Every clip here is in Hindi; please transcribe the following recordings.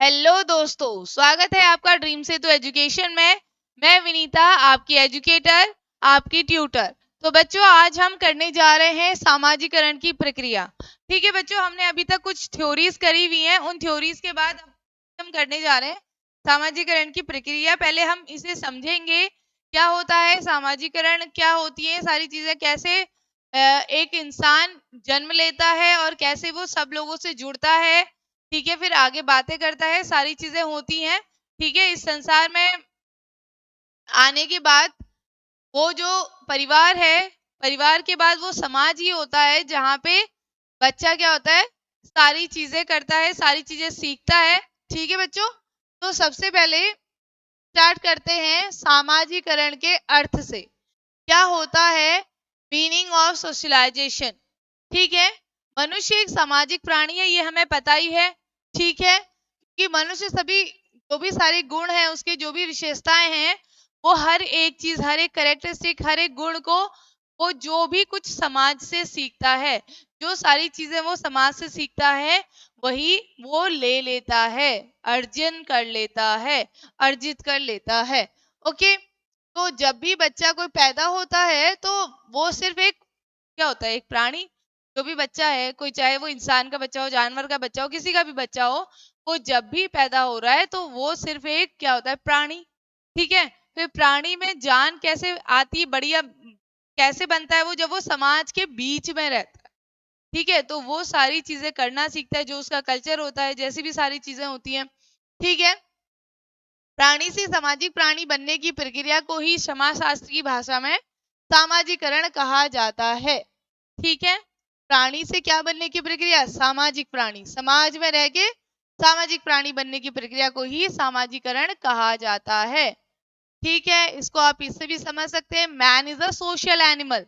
हेलो दोस्तों, स्वागत है आपका ड्रीम सेतु एजुकेशन में। मैं विनीता, आपकी एजुकेटर, आपकी ट्यूटर। तो बच्चों, आज हम करने जा रहे हैं सामाजिकरण की प्रक्रिया। ठीक है बच्चों, हमने अभी तक कुछ थ्योरीज करी हुई हैं। उन थ्योरीज के बाद हम करने जा रहे हैं सामाजिकरण की प्रक्रिया। पहले हम इसे समझेंगे, क्या होता है सामाजिकरण, क्या होती है सारी चीजें, कैसे एक इंसान जन्म लेता है और कैसे वो सब लोगों से जुड़ता है। ठीक है, फिर आगे बातें करता है, सारी चीजें होती हैं। ठीक है, इस संसार में आने के बाद वो जो परिवार है, परिवार के बाद वो समाज ही होता है जहाँ पे बच्चा क्या होता है, सारी चीजें करता है, सारी चीजें सीखता है। ठीक है बच्चों, तो सबसे पहले स्टार्ट करते हैं सामाजिकरण के अर्थ से। क्या होता है मीनिंग ऑफ सोशलाइजेशन। ठीक है, मनुष्य एक सामाजिक प्राणी है, ये हमें पता ही है। ठीक है, कि मनुष्य सभी जो भी सारे गुण हैं, उसके जो भी विशेषताएं हैं, वो हर एक चीज, हर एक कैरेक्टरिस्टिक, हर एक गुण को वो जो भी कुछ समाज से सीखता है, जो सारी चीजें वो समाज से सीखता है, वही वो ले लेता है, अर्जन कर लेता है, अर्जित कर लेता है। ओके, तो जब भी बच्चा कोई पैदा होता है तो वो सिर्फ एक क्या होता है, एक प्राणी। जो भी बच्चा है, कोई चाहे वो इंसान का बच्चा हो, जानवर का बच्चा हो, किसी का भी बच्चा हो, वो जब भी पैदा हो रहा है तो वो सिर्फ एक क्या होता है, प्राणी। ठीक है, फिर प्राणी में जान कैसे आती है, बढ़िया कैसे बनता है वो, जब वो समाज के बीच में रहता है। ठीक है, तो वो सारी चीजें करना सीखता है, जो उसका कल्चर होता है, जैसी भी सारी चीजें होती हैं। ठीक है, प्राणी से सामाजिक प्राणी बनने की प्रक्रिया को ही समाजशास्त्र की भाषा में सामाजिकरण कहा जाता है। ठीक है, प्राणी से क्या बनने की प्रक्रिया, सामाजिक प्राणी, समाज में रह के सामाजिक प्राणी बनने की प्रक्रिया को ही सामाजिकरण कहा जाता है। ठीक है, इसको आप इससे भी समझ सकते हैं, man is a social animal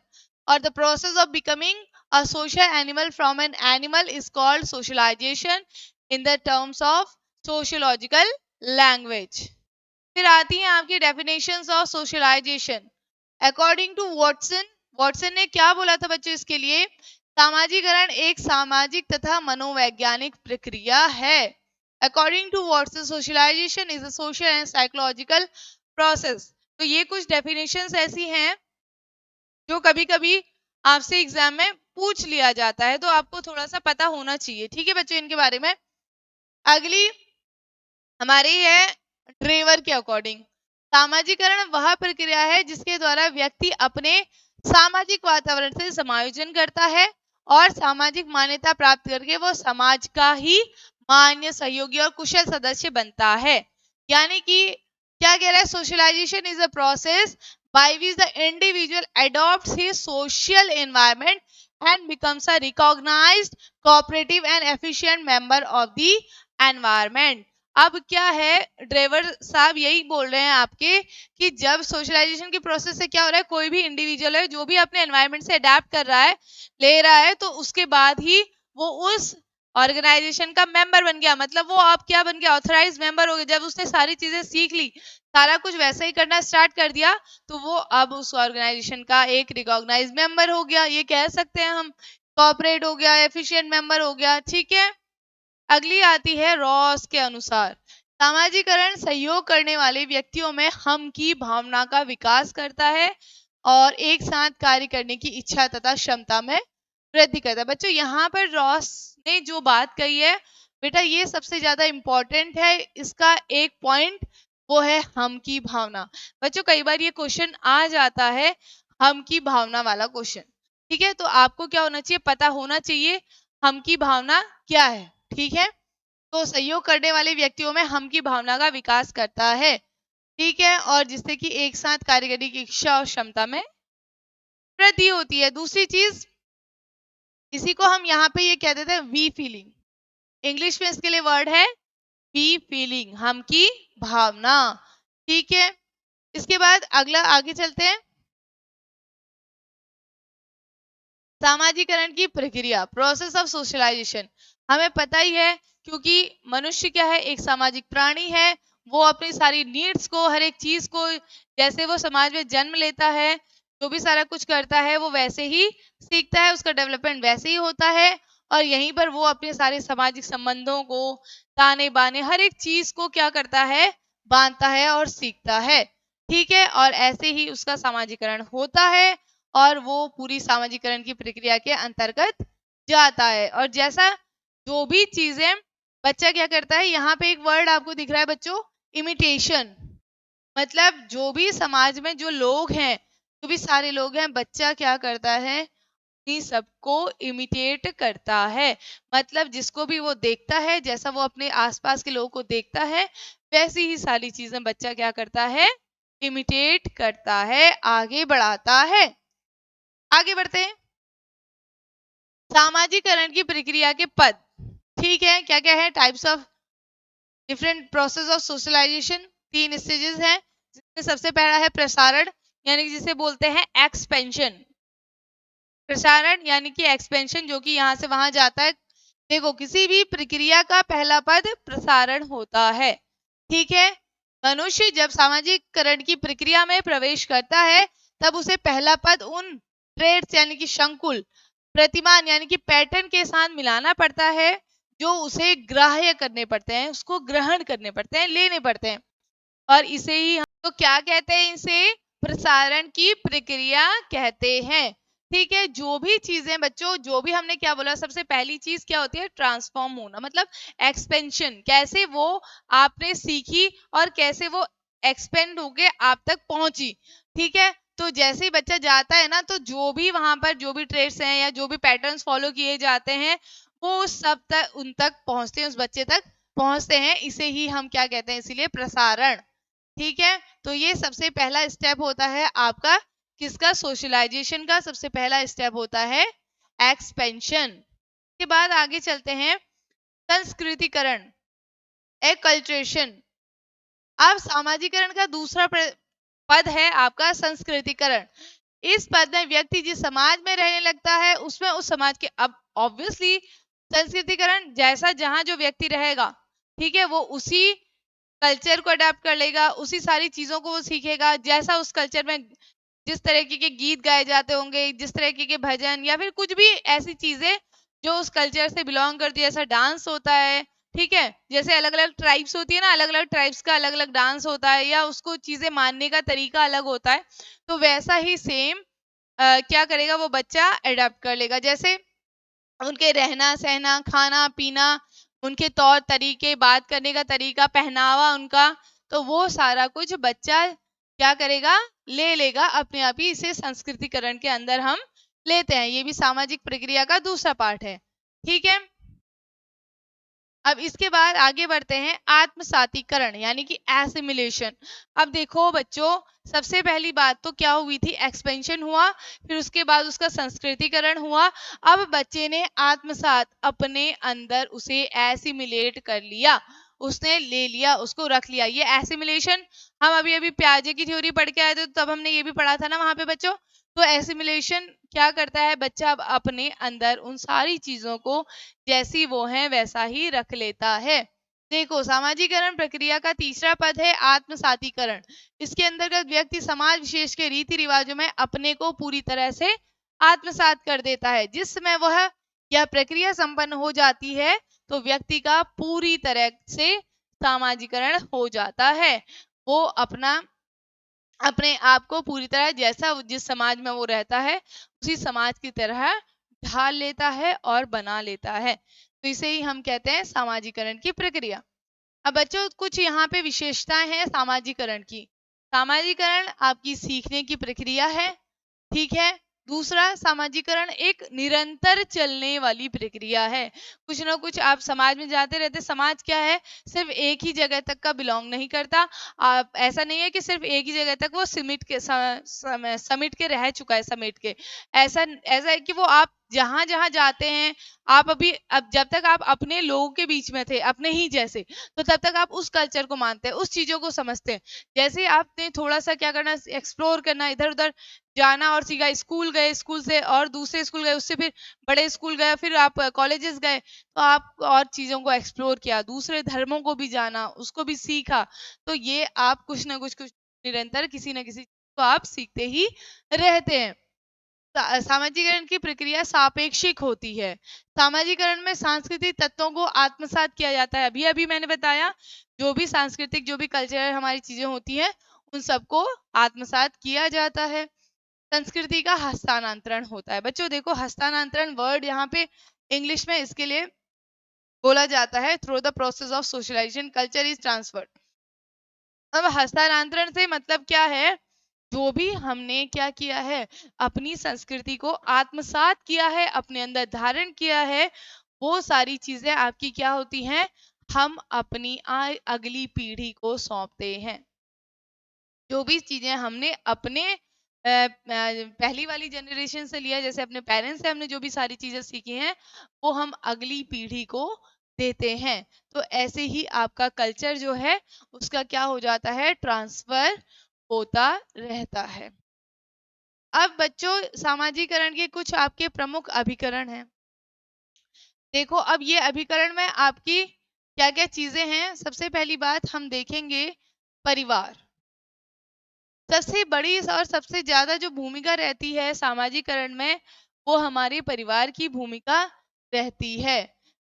और the process of becoming a social animal from an animal is called socialisation in the terms of sociological language. फिर आती हैं आपकी definitions of socialisation. According to Watson, Watson ने क्या बोला था बच्चों इसके लिए, सामाजिकरण एक सामाजिक तथा मनोवैज्ञानिक प्रक्रिया है। According to Watson, socialisation is a social and psychological process. तो ये कुछ डेफिनेशंस ऐसी हैं जो कभी कभी आपसे एग्जाम में पूछ लिया जाता है, तो आपको थोड़ा सा पता होना चाहिए। ठीक है बच्चों, इनके बारे में। अगली हमारी है ड्रेवर के अकॉर्डिंग, सामाजिकरण वह प्रक्रिया है जिसके द्वारा व्यक्ति अपने सामाजिक वातावरण से समायोजन करता है और सामाजिक मान्यता प्राप्त करके वो समाज का ही मान्य, सहयोगी और कुशल सदस्य बनता है। यानी कि क्या कह रहा है, socialisation is a process by which the individual adopts his social environment and becomes a recognized, cooperative and efficient member of the environment। अब क्या है, ड्राइवर साहब यही बोल रहे हैं आपके कि जब सोशलाइजेशन की प्रोसेस से क्या हो रहा है, कोई भी इंडिविजुअल है जो भी अपने एनवायरनमेंट से अडेप्ट कर रहा है, ले रहा है, तो उसके बाद ही वो उस ऑर्गेनाइजेशन का मेंबर बन गया। मतलब वो अब क्या बन गया, ऑथराइज मेंबर हो गया। जब उसने सारी चीजें सीख ली, सारा कुछ वैसा ही करना स्टार्ट कर दिया, तो वो अब उस ऑर्गेनाइजेशन का एक रिकॉग्नाइज मेंबर हो गया, ये कह सकते हैं हम। कॉपरेट हो गया, एफिशिएंट मेंबर हो गया। ठीक है, अगली आती है रॉस के अनुसार, सामाजिकरण सहयोग करने वाले व्यक्तियों में हम की भावना का विकास करता है और एक साथ कार्य करने की इच्छा तथा क्षमता में वृद्धि करता है। बच्चों, यहाँ पर रॉस ने जो बात कही है बेटा, ये सबसे ज्यादा इंपॉर्टेंट है। इसका एक पॉइंट वो है हम की भावना। बच्चों, कई बार ये क्वेश्चन आ जाता है, हम की भावना वाला क्वेश्चन। ठीक है, तो आपको क्या होना चाहिए, पता होना चाहिए हम की भावना क्या है। ठीक है, तो सहयोग करने वाले व्यक्तियों में हम की भावना का विकास करता है। ठीक है, और जिससे कि एक साथ कार्य करने की इच्छा और क्षमता में वृद्धि होती है। दूसरी चीज, इसी को हम यहाँ पे ये कह देते हैं वी फीलिंग। इंग्लिश में इसके लिए वर्ड है वी फीलिंग, हम की भावना। ठीक है, इसके बाद अगला आगे चलते हैं, सामाजिकरण की प्रक्रिया, प्रोसेस ऑफ सोशलाइजेशन। हमें पता ही है, क्योंकि मनुष्य क्या है, एक सामाजिक प्राणी है। वो अपनी सारी नीड्स को, हर एक चीज को, जैसे वो समाज में जन्म लेता है, जो भी सारा कुछ करता है वो वैसे ही सीखता है, उसका डेवलपमेंट वैसे ही होता है। और यहीं पर वो अपने सारे सामाजिक संबंधों को, ताने बाने, हर एक चीज को क्या करता है, बांधता है और सीखता है। ठीक है, और ऐसे ही उसका सामाजिकरण होता है और वो पूरी सामाजिकरण की प्रक्रिया के अंतर्गत जाता है। और जैसा जो भी चीजें बच्चा क्या करता है, यहाँ पे एक वर्ड आपको दिख रहा है बच्चों, इमिटेशन। मतलब जो भी समाज में जो लोग हैं, जो भी सारे लोग हैं, बच्चा क्या करता है, उन्हीं सबको इमिटेट करता है। मतलब जिसको भी वो देखता है, जैसा वो अपने आसपास के लोगों को देखता है, वैसी ही सारी चीजें बच्चा क्या करता है, इमिटेट करता है, आगे बढ़ाता है। आगे बढ़ते हैं। सामाजिकरण की प्रक्रिया के पद, ठीक है, क्या क्या है, types of different process of socialisation, 3 stages हैं, जिसमें सबसे पहला है प्रसारण, यानी कि जिसे बोलते हैं एक्सपेंशन। प्रसारण यानी कि एक्सपेंशन, जो कि यहाँ से वहां जाता है। देखो, किसी भी प्रक्रिया का पहला पद प्रसारण होता है। ठीक है, मनुष्य जब सामाजिकरण की प्रक्रिया में प्रवेश करता है, तब उसे पहला पद उन ट्रेड्स यानी कि संकुल, प्रतिमान यानी कि पैटर्न के साथ मिलाना पड़ता है, जो उसे ग्राह्य करने पड़ते हैं, उसको ग्रहण करने पड़ते हैं, लेने पड़ते हैं। और इसे ही हम तो क्या कहते हैं, इसे प्रसारण की प्रक्रिया कहते हैं। ठीक है, जो भी चीजें बच्चों, जो भी हमने क्या बोला, सबसे पहली चीज क्या होती है, ट्रांसफॉर्म होना, मतलब एक्सपेंशन, कैसे वो आपने सीखी और कैसे वो एक्सपेंड होके आप तक पहुंची। ठीक है, तो जैसे ही बच्चा जाता है ना, तो जो भी वहां पर जो भी ट्रेड्स हैं या जो भी पैटर्न्स फॉलो किए जाते हैं, वो उस सब तक, उन तक पहुंचते हैं, उस बच्चे तक पहुंचते हैं। इसे ही हम क्या कहते हैं, इसीलिए प्रसारण। ठीक है, तो ये सबसे पहला स्टेप होता है आपका किसका, सोशलाइजेशन का सबसे पहला स्टेप होता है एक्सपेंशन। के बाद आगे चलते हैं, संस्कृतिकरण, एक्कल्ट्रेशन। अब सामाजिकरण का दूसरा पद है आपका संस्कृतिकरण। इस पद में व्यक्ति जिस समाज में रहने लगता है, उसमें उस समाज के, अब ऑब्वियसली संस्कृतिकरण जैसा जहां जो व्यक्ति रहेगा, ठीक है, वो उसी कल्चर को अडेप्ट कर लेगा, उसी सारी चीजों को वो सीखेगा, जैसा उस कल्चर में जिस तरीके के गीत गाए जाते होंगे, जिस तरीके के भजन या फिर कुछ भी ऐसी चीजें जो उस कल्चर से बिलोंग करती है, जैसा डांस होता है, ठीक है, जैसे अलग अलग ट्राइब्स होती है ना, अलग अलग ट्राइब्स का अलग अलग डांस होता है, या उसको चीजें मानने का तरीका अलग होता है, तो वैसा ही सेम क्या करेगा वो बच्चा, अडेप्ट कर लेगा। जैसे उनके रहना सहना, खाना पीना, उनके तौर तरीके, बात करने का तरीका, पहनावा उनका, तो वो सारा कुछ बच्चा क्या करेगा, ले लेगा अपने आप ही। इसे संस्कृतिकरण के अंदर हम लेते हैं। ये भी सामाजिक प्रक्रिया का दूसरा पार्ट है। ठीक है, अब इसके बाद आगे बढ़ते हैं, आत्मसातीकरण यानी कि एसिमिलेशन। अब देखो बच्चों, सबसे पहली बात तो क्या हुई थी, एक्सपेंशन हुआ, फिर उसके बाद उसका संस्कृतिकरण हुआ। अब बच्चे ने आत्मसात, अपने अंदर उसे एसिमिलेट कर लिया, उसने ले लिया, उसको रख लिया। ये एसिमिलेशन हम अभी अभी प्याजे की थ्योरी पढ़ के आए थे, तो तब हमने ये भी पढ़ा था ना वहां पे बच्चों। तो एसिमिलेशन क्या करता है, बच्चा अब अपने अंदर उन सारी चीजों को जैसी वो है वैसा ही रख लेता है। देखो, सामाजिकरण प्रक्रिया का तीसरा पद है आत्मसातीकरण। इसके अंतर्गत व्यक्ति समाज विशेष के रीति रिवाजों में अपने को पूरी तरह से आत्मसात कर देता है। जिस समय वह यह प्रक्रिया संपन्न हो जाती है, तो व्यक्ति का पूरी तरह से सामाजिकरण हो जाता है। वो अपने आप को पूरी तरह, जैसा जिस समाज में वो रहता है, उसी समाज की तरह ढाल लेता है और बना लेता है। तो इसे ही हम कहते हैं सामाजिकरण की प्रक्रिया। अब बच्चों, कुछ यहाँ पे विशेषताएं हैं सामाजिकरण की। सामाजिकरण आपकी सीखने की प्रक्रिया है। ठीक है, दूसरा, सामाजिकरण एक निरंतर चलने वाली प्रक्रिया है। कुछ ना कुछ आप समाज में जाते रहते। समाज क्या है, सिर्फ एक ही जगह तक का बिलोंग नहीं करता। आप ऐसा नहीं है कि सिर्फ एक ही जगह तक वो समिट के रह चुका है, समेट के। ऐसा ऐसा है कि वो आप जहां जहां जाते हैं, आप अब जब तक आप अपने लोगों के बीच में थे, अपने ही जैसे, तो तब तक आप उस कल्चर को मानते हैं, उस चीजों को समझते हैं। जैसे आपने थोड़ा सा क्या करना, एक्सप्लोर करना, इधर उधर जाना और सीखा, स्कूल गए, स्कूल से और दूसरे स्कूल गए, उससे फिर बड़े स्कूल गए, फिर आप कॉलेजेस गए, तो आप और चीजों को एक्सप्लोर किया, दूसरे धर्मों को भी जाना, उसको भी सीखा। तो ये आप कुछ ना कुछ निरंतर किसी न किसी को आप सीखते ही रहते हैं। सामाजिकरण की प्रक्रिया सापेक्षिक होती है। सामाजिकरण में सांस्कृतिक तत्वों को आत्मसात किया जाता है। अभी अभी मैंने बताया जो भी सांस्कृतिक जो भी कल्चरल हमारी चीजें होती हैं उन सबको आत्मसात किया जाता है। संस्कृति का हस्तांतरण होता है। बच्चों देखो हस्तांतरण वर्ड यहाँ पे इंग्लिश में इसके लिए बोला जाता है through the process of socialisation culture is transferred. अब हस्तांतरण से मतलब क्या है, जो भी हमने क्या किया है अपनी संस्कृति को आत्मसात किया है, अपने अंदर धारण किया है, वो सारी चीजें आपकी क्या होती हैं, हम अपनी अगली पीढ़ी को सौंपते हैं। जो भी चीजें हमने अपने पहली वाली जनरेशन से लिया, जैसे अपने पेरेंट्स से हमने जो भी सारी चीजें सीखी हैं वो हम अगली पीढ़ी को देते हैं। तो ऐसे ही आपका कल्चर जो है उसका क्या हो जाता है, ट्रांसफर होता रहता है। अब बच्चों सामाजिकरण के कुछ आपके प्रमुख अभिकरण हैं। देखो अब ये अभिकरण में आपकी क्या क्या चीजें हैं। सबसे पहली बात हम देखेंगे परिवार। सबसे बड़ी और सबसे ज्यादा जो भूमिका रहती है सामाजिकरण में वो हमारे परिवार की भूमिका रहती है।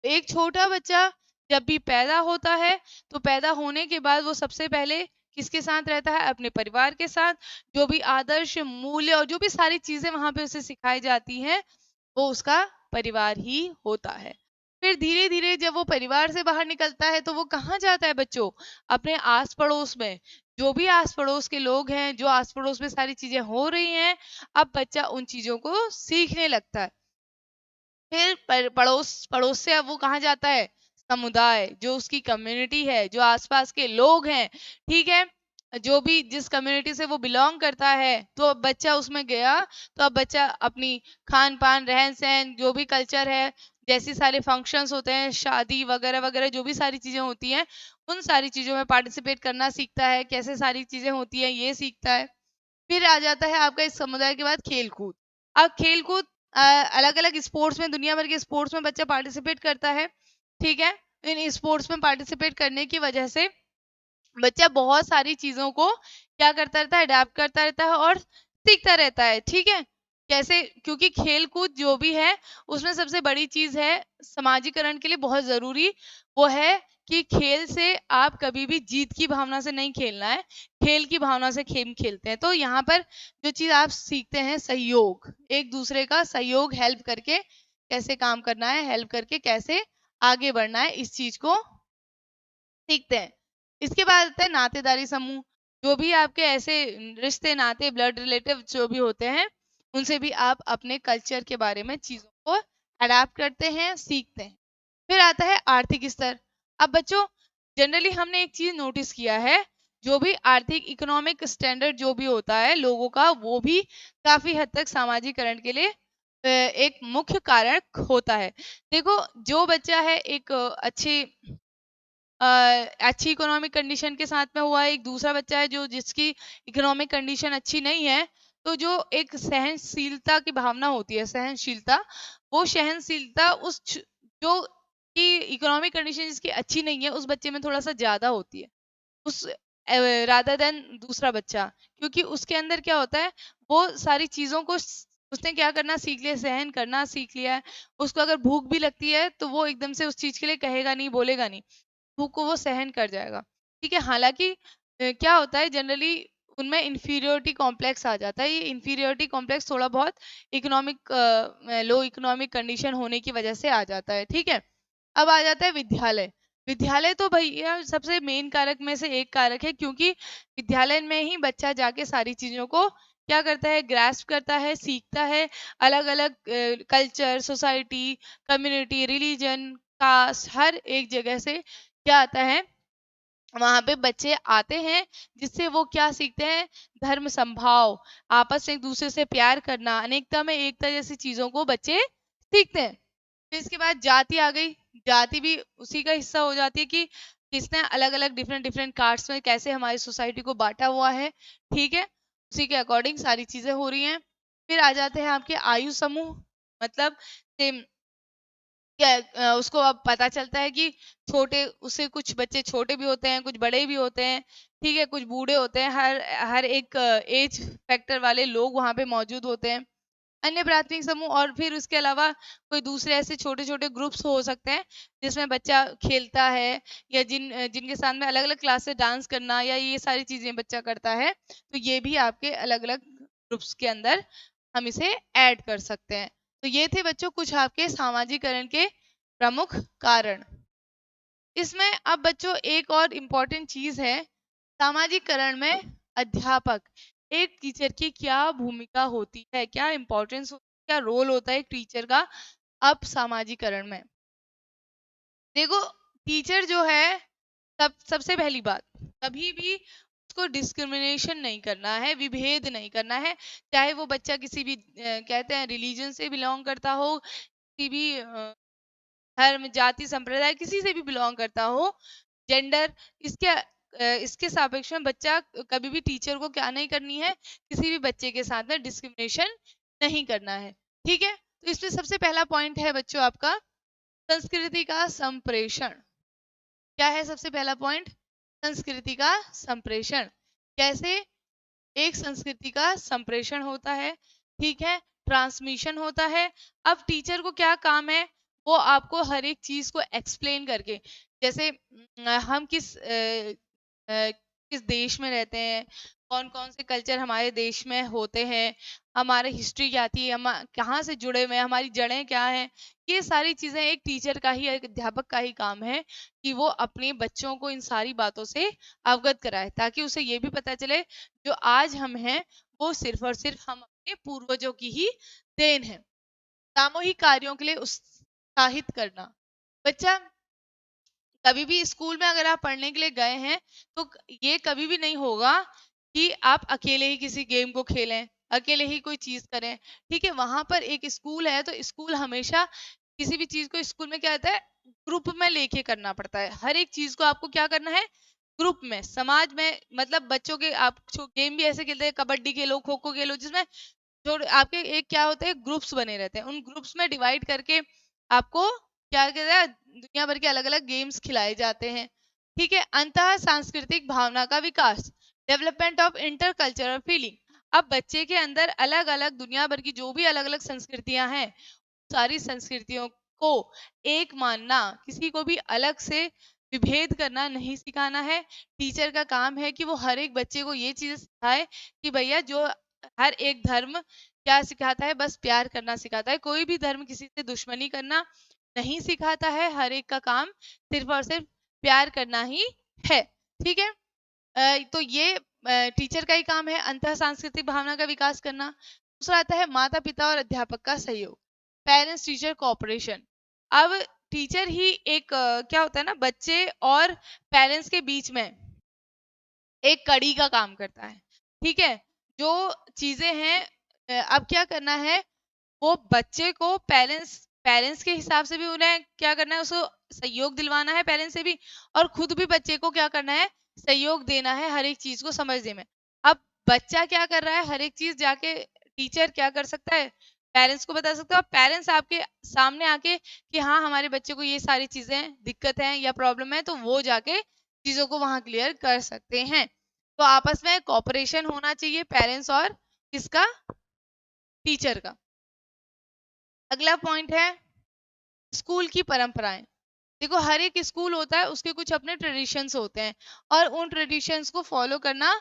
एक छोटा बच्चा जब भी पैदा होता है तो पैदा होने के बाद वो सबसे पहले किसके साथ रहता है, अपने परिवार के साथ। जो भी आदर्श मूल्य और जो भी सारी चीजें वहां पे उसे सिखाई जाती हैं वो उसका परिवार ही होता है। फिर धीरे धीरे जब वो परिवार से बाहर निकलता है तो वो कहाँ जाता है बच्चों, अपने आस पड़ोस में। जो भी आस पड़ोस के लोग हैं, जो आस पड़ोस में सारी चीजें हो रही हैं, अब बच्चा उन चीजों को सीखने लगता है। फिर पड़ोस पड़ोस से अब वो कहाँ जाता है, समुदाय, जो उसकी कम्युनिटी है, जो आसपास के लोग हैं, ठीक है, जो भी जिस कम्युनिटी से वो बिलोंग करता है, तो अब बच्चा उसमें गया तो अब बच्चा अपनी खान पान रहन सहन जो भी कल्चर है, जैसे सारे फंक्शंस होते हैं, शादी वगैरह वगैरह जो भी सारी चीजें होती हैं, उन सारी चीजों में पार्टिसिपेट करना सीखता है, कैसे सारी चीजें होती हैं ये सीखता है। फिर आ जाता है आपका इस समुदाय के बाद खेलकूद। अब खेलकूद अलग अलग स्पोर्ट्स में, दुनिया भर के स्पोर्ट्स में बच्चा पार्टिसिपेट करता है, ठीक है। इन स्पोर्ट्स में पार्टिसिपेट करने की वजह से बच्चा बहुत सारी चीजों को क्या करता रहता है, अडेप्ट करता रहता है और सीखता रहता है, ठीक है। कैसे, क्योंकि खेल कूद जो भी है उसमें सबसे बड़ी चीज है समाजीकरण के लिए बहुत जरूरी, वो है कि खेल से आप कभी भी जीत की भावना से नहीं खेलना है, खेल की भावना से खेल खेलते हैं। तो यहाँ पर जो चीज आप सीखते हैं सहयोग, एक दूसरे का सहयोग, हेल्प करके कैसे काम करना है, हेल्प करके कैसे आगे बढ़ना है, इस चीज को सीखते हैं। इसके बाद आता है नातेदारी समूह। जो भी आपके ऐसे रिश्ते नाते ब्लड रिलेटिव जो भी होते हैं उनसे भी आप अपने कल्चर के बारे में चीजों को अडेप्ट करते हैं, सीखते हैं। फिर आता है आर्थिक स्तर। अब बच्चों जनरली हमने एक चीज नोटिस किया है, जो भी आर्थिक इकोनॉमिक स्टैंडर्ड जो भी होता है लोगों का, वो भी काफी हद तक सामाजिकरण के लिए एक मुख्य कारक होता है। देखो जो बच्चा है एक अच्छी इकोनॉमिक कंडीशन के साथ में हुआ है, एक दूसरा बच्चा है जो जिसकी इकोनॉमिक कंडीशन अच्छी नहीं है, तो जो एक सहनशीलता की भावना होती है, सहनशीलता, वो सहनशीलता जो की इकोनॉमिक कंडीशन जिसकी अच्छी नहीं है उस बच्चे में थोड़ा सा ज्यादा होती है, उस रादर देन दूसरा बच्चा। क्योंकि उसके अंदर क्या होता है, वो सारी चीजों को उसने क्या करना सीख लिया, सहन करना सीख लिया है। उसको अगर भूख भी लगती है तो वो एकदम से उस चीज के लिए कहेगा नहीं, बोलेगा नहीं, भूख को वो सहन कर जाएगा, ठीक है। हालांकि क्या होता है जनरली उनमें इंफीरियोरिटी कॉम्प्लेक्स आ जाता है। ये इंफीरियोरिटी कॉम्प्लेक्स थोड़ा बहुत इकोनॉमिक लो इकोनॉमिक कंडीशन होने की वजह से आ जाता है, ठीक है। अब आ जाता है विद्यालय। विद्यालय तो भैया सबसे मेन कारक में से एक कारक है, क्योंकि विद्यालय में ही बच्चा जाके सारी चीजों को क्या करता है, ग्रास्प करता है, सीखता है। अलग अलग culture, society, community, religion, caste, हर एक जगह से क्या आता है, वहां पे बच्चे आते हैं, जिससे वो क्या सीखते हैं, धर्म संभाव, आपस में एक दूसरे से प्यार करना, अनेकता में एकता जैसी चीजों को बच्चे सीखते हैं। फिर इसके बाद जाति आ गई। जाति भी उसी का हिस्सा हो जाती है कि किसने अलग अलग डिफरेंट डिफरेंट कास्ट्स में कैसे हमारी सोसाइटी को बांटा हुआ है, ठीक है। उसी के अकॉर्डिंग सारी चीजें हो रही हैं। फिर आ जाते हैं आपके आयु समूह, मतलब सेम क्या उसको अब पता चलता है कि छोटे उससे कुछ बच्चे छोटे भी होते हैं, कुछ बड़े भी होते हैं, ठीक है, कुछ बूढ़े होते हैं, हर हर एक एज फैक्टर वाले लोग वहां पे मौजूद होते हैं। अन्य प्राथमिक समूह और फिर उसके अलावा कोई दूसरे ऐसे छोटे-छोटे ग्रुप्स हो सकते हैं जिसमें बच्चा खेलता है या जिनके साथ में अलग-अलग क्लास से डांस करना या ये सारी चीज़ें बच्चा करता है, तो ये भी आपके अलग-अलग ग्रुप्स के अंदर हम इसे ऐड कर सकते हैं। तो ये थे बच्चों कुछ आपके सामाजिकरण के प्रमुख कारण। इसमें अब बच्चों एक और इम्पोर्टेंट चीज है, सामाजिकरण में अध्यापक, एक टीचर की क्या भूमिका होती है, क्या इम्पोर्टेंस होती है, क्या रोल होता है एक टीचर का अब सामाजिकरण में। देखो, टीचर जो है सबसे पहली बात, कभी भी उसको डिस्क्रिमिनेशन नहीं करना है, विभेद नहीं करना है, चाहे वो बच्चा किसी भी कहते हैं रिलीजन से बिलोंग करता हो, किसी भी धर्म, जाति, संप्रदाय किसी से भी बिलोंग करता हो, जेंडर, इसके सापेक्ष में बच्चा कभी भी टीचर को क्या नहीं करनी है, किसी भी बच्चे के साथ में डिस्क्रिमिनेशन नहीं करना है। ठीक है, तो इसमें सबसे पहला पॉइंट है बच्चों आपका संस्कृति का संप्रेषण। क्या है सबसे पहला पॉइंट? संस्कृति का संप्रेषण। कैसे एक संस्कृति का संप्रेषण होता है, ठीक है, ट्रांसमिशन होता है। अब टीचर को क्या काम है, वो आपको हर एक चीज को एक्सप्लेन करके, जैसे हम किस देश में रहते हैं, कौन कौन से कल्चर हमारे देश में होते हैं, हमारी हिस्ट्री क्या थी, हम कहाँ से जुड़े हुए हैं, हमारी जड़ें क्या हैं, ये सारी चीजें एक टीचर का ही, एक अध्यापक का ही काम है कि वो अपने बच्चों को इन सारी बातों से अवगत कराए, ताकि उसे ये भी पता चले जो आज हम हैं वो सिर्फ और सिर्फ हम अपने पूर्वजों की ही देन है। सामूहिक कार्यों के लिए उत्साहित करना। बच्चा कभी भी स्कूल में अगर आप पढ़ने के लिए गए हैं तो ये कभी भी नहीं होगा कि आप अकेले ही किसी गेम को खेलें, अकेले ही कोई चीज करें। ठीक है, वहां पर एक स्कूल है तो स्कूल हमेशा किसी भी चीज को स्कूल में क्या होता है, ग्रुप में लेके करना पड़ता है। हर एक चीज को आपको क्या करना है, ग्रुप में, समाज में, मतलब बच्चों के आप गेम भी ऐसे खेलते हैं, कबड्डी खेलो, खो खो खेलो, जिसमें जो आपके एक क्या होते हैं, ग्रुप्स बने रहते हैं, उन ग्रुप्स में डिवाइड करके आपको क्या कहते हैं, दुनिया भर के अलग अलग गेम्स खिलाए जाते हैं। ठीक है, अंतः सांस्कृतिक भावना का विकास, डेवलपमेंट ऑफ इंटरकल्चरल फीलिंग। अब बच्चे के अंदर अलग अलग दुनिया भर की जो भी अलग अलग संस्कृतियां हैं, सारी संस्कृतियों को एक मानना, किसी को भी अलग से विभेद करना नहीं सिखाना है। टीचर का काम है कि वो हर एक बच्चे को ये चीज सिखाए कि भैया जो हर एक धर्म क्या सिखाता है, बस प्यार करना सिखाता है, कोई भी धर्म किसी से दुश्मनी करना नहीं सिखाता है, हर एक का काम सिर्फ और सिर्फ प्यार करना ही है। ठीक है, तो ये टीचर का ही काम है अंतः सांस्कृतिक भावना का विकास करना। दूसरा आता है माता पिता और अध्यापक का सहयोग, पेरेंट्स टीचर कोऑपरेशन। अब टीचर ही एक क्या होता है ना, बच्चे और पेरेंट्स के बीच में एक कड़ी का काम करता है। ठीक है, जो चीजें हैं अब क्या करना है, वो बच्चे को पेरेंट्स पेरेंट्स के हिसाब से भी उन्हें क्या करना है, उसको सहयोग दिलवाना है पेरेंट्स से भी, और खुद भी बच्चे को क्या करना है, सहयोग देना है हर एक चीज को समझने में। अब बच्चा क्या कर रहा है, हर एक चीज जाके टीचर क्या कर सकता है, पेरेंट्स को बता सकता है, और पेरेंट्स आपके सामने आके कि हाँ हमारे बच्चे को ये सारी चीजें दिक्कत है या प्रॉब्लम है, तो वो जाके चीजों को वहां क्लियर कर सकते हैं। तो आपस में कोऑपरेशन होना चाहिए पेरेंट्स और किसका, टीचर का। अगला पॉइंट है स्कूल की परंपराएं। देखो, हर एक स्कूल होता है, उसके कुछ अपने ट्रेडिशंस होते हैं और उन ट्रेडिशंस को फॉलो करना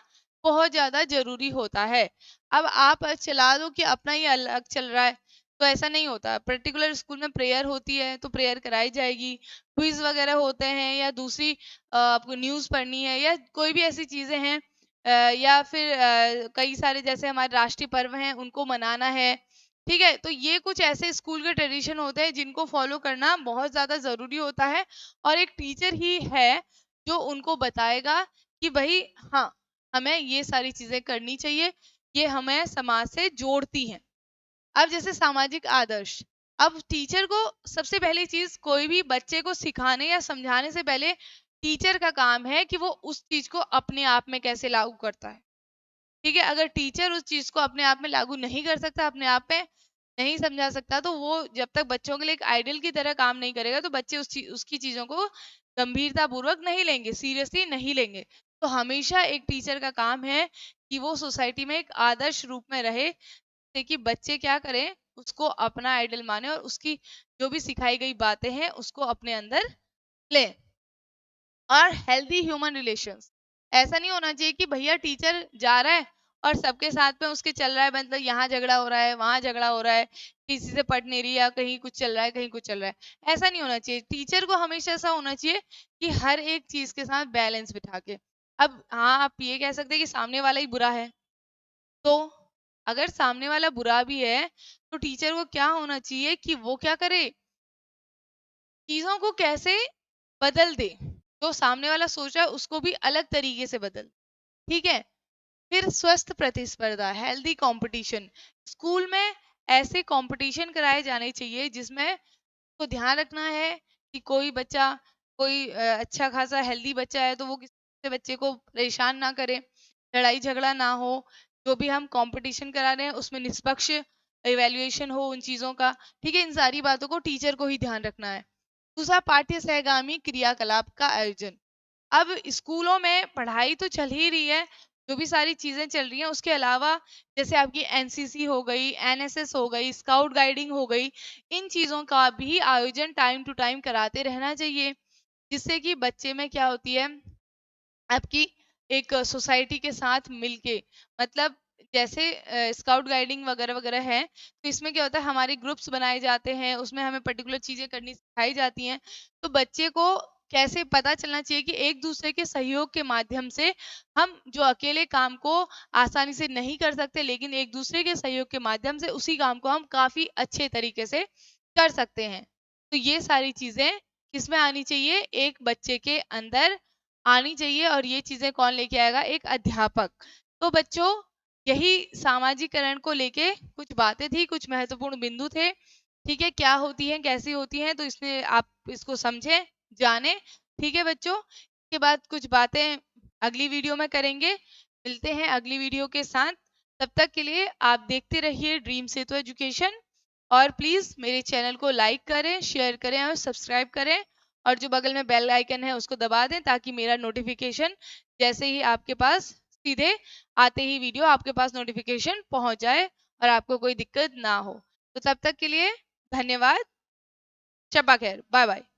बहुत ज्यादा जरूरी होता है। अब आप चला दो कि अपना ही अलग चल रहा है, तो ऐसा नहीं होता। पर्टिकुलर स्कूल में प्रेयर होती है तो प्रेयर कराई जाएगी, क्विज वगैरह होते हैं या दूसरी आपको न्यूज पढ़नी है या कोई भी ऐसी चीजें हैं, या फिर कई सारे जैसे हमारे राष्ट्रीय पर्व हैं उनको मनाना है। ठीक है, तो ये कुछ ऐसे स्कूल के ट्रेडिशन होते हैं जिनको फॉलो करना बहुत ज्यादा जरूरी होता है, और एक टीचर ही है जो उनको बताएगा कि भाई हाँ हमें ये सारी चीजें करनी चाहिए, ये हमें समाज से जोड़ती हैं। अब जैसे सामाजिक आदर्श, अब टीचर को सबसे पहली चीज कोई भी बच्चे को सिखाने या समझाने से पहले टीचर का काम है कि वो उस चीज को अपने आप में कैसे लागू करता है। ठीक है, अगर टीचर उस चीज को अपने आप में लागू नहीं कर सकता, अपने आप में नहीं समझा सकता, तो वो जब तक बच्चों के लिए एक आइडल की तरह काम नहीं करेगा तो बच्चे उसकी चीजों को गंभीरता पूर्वक नहीं लेंगे, सीरियसली नहीं लेंगे। तो हमेशा एक टीचर का काम है कि वो सोसाइटी में एक आदर्श रूप में रहे, कि बच्चे क्या करें, उसको अपना आइडल माने और उसकी जो भी सिखाई गई बातें हैं उसको अपने अंदर ले। और हेल्दी ह्यूमन रिलेशंस, ऐसा नहीं होना चाहिए कि भैया टीचर जा रहा है और सबके साथ में उसके चल रहा है, मतलब यहाँ झगड़ा हो रहा है, वहां झगड़ा हो रहा है, किसी से पढ़ नहीं रही, या कहीं कुछ चल रहा है, कहीं कुछ चल रहा है। ऐसा नहीं होना चाहिए। टीचर को हमेशा ऐसा होना चाहिए कि हर एक चीज के साथ बैलेंस बिठा के। अब हाँ, आप ये कह सकते हैं कि सामने वाला ही बुरा है, तो अगर सामने वाला बुरा भी है तो टीचर को क्या होना चाहिए कि वो क्या करे, चीजों को कैसे बदल दे, जो सामने वाला सोच रहा है उसको भी अलग तरीके से बदल। ठीक है। फिर स्वस्थ प्रतिस्पर्धा, हेल्दी कंपटीशन। स्कूल में ऐसे कंपटीशन कराए जाने चाहिए जिसमें को ध्यान रखना है कि कोई बच्चा, कोई अच्छा खासा हेल्दी बच्चा है तो वो किसी बच्चे को परेशान ना करे, लड़ाई झगड़ा ना हो। जो भी हम कंपटीशन करा रहे हैं उसमें निष्पक्ष इवैल्यूएशन हो उन चीजों का। ठीक है, इन सारी बातों को टीचर को ही ध्यान रखना है। दूसरा, पाठ्य सहगामी क्रियाकलाप का आयोजन। अब स्कूलों में पढ़ाई तो चल ही रही है, जो भी सारी चीजें चल रही हैं, उसके अलावा जैसे आपकी एनसीसी हो गई, एनएसएस हो गई, स्काउट गाइडिंग हो गई, इन चीजों का भी आयोजन टाइम टू टाइम कराते रहना चाहिए, जिससे कि बच्चे में क्या होती है, आपकी एक सोसाइटी के साथ मिलके, मतलब जैसे स्काउट गाइडिंग वगैरह वगैरह है, तो इसमें क्या होता है, हमारे ग्रुप्स बनाए जाते हैं, उसमें हमें पर्टिकुलर चीजें करनी सिखाई जाती हैं। तो बच्चे को कैसे पता चलना चाहिए कि एक दूसरे के सहयोग के माध्यम से हम जो अकेले काम को आसानी से नहीं कर सकते, लेकिन एक दूसरे के सहयोग के माध्यम से उसी काम को हम काफी अच्छे तरीके से कर सकते हैं। तो ये सारी चीजें किसमें आनी चाहिए, एक बच्चे के अंदर आनी चाहिए, और ये चीजें कौन लेके आएगा, एक अध्यापक। तो बच्चों, यही सामाजिकरण को लेके कुछ बातें थी, कुछ महत्वपूर्ण बिंदु थे। ठीक है, क्या होती है, कैसी होती हैं, तो इसने आप इसको समझें, जाने। ठीक है बच्चों, इसके बाद कुछ बातें अगली वीडियो में करेंगे। मिलते हैं अगली वीडियो के साथ। तब तक के लिए आप देखते रहिए ड्रीम सेतु एजुकेशन, और प्लीज मेरे चैनल को लाइक करें, शेयर करें और सब्सक्राइब करें, और जो बगल में बेल आइकन है उसको दबा दें, ताकि मेरा नोटिफिकेशन जैसे ही आपके पास, सीधे आते ही वीडियो आपके पास नोटिफिकेशन पहुंच जाए और आपको कोई दिक्कत ना हो। तो तब तक के लिए धन्यवाद। शब्बा खैर, बाय बाय।